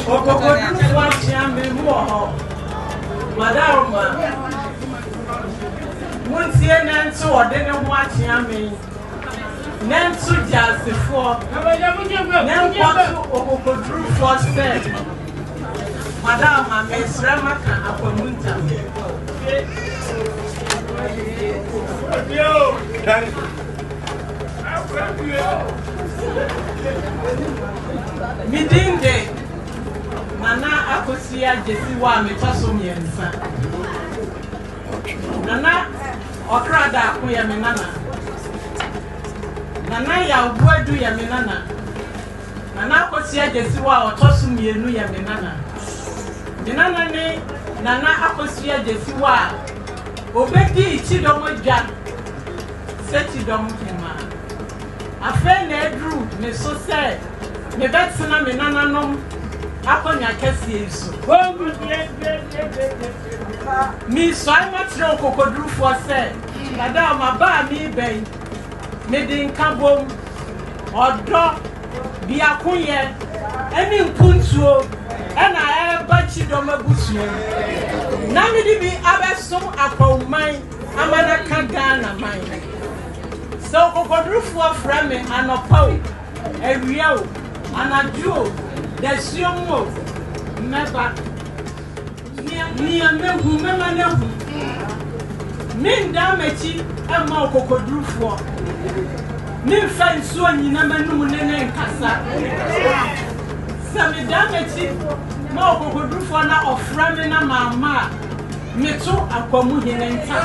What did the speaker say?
Okokodu watia me mu ho. Madam Muntie nanso ode ne ho atia me. Nanso jasefo. Nanso okokodu for said. Madam Amesrama kan akomunta. Midinde Nana Akosia Jesiwa Metaso Miensa Nana Okrada Akuya Menana Nana ya Ubuedu ya Menana Nana Akosia Jesiwa Otosu Mienu ya Menana Menana ni Nana Akosia Jesiwa Obedi Chidomo Jan Setidomo Kima Afe na edru me so say me betina me nananom akonya kese eso mi so ai matre okokodru for say madam aba mi ben me din kabom odo bi akoye eni mpuntuo ena e ba chidom abusuo na me di bi abesom akawman amana kagana man so kokodru for frame anopaw ewiao anajuo desuomo meba ni mehu mema nehu minda mechi ema kokodru for ni fa nsuo nyina manum nene nkasa samida mechi ma kokodru for na oframe na mama meto akwamu hene nta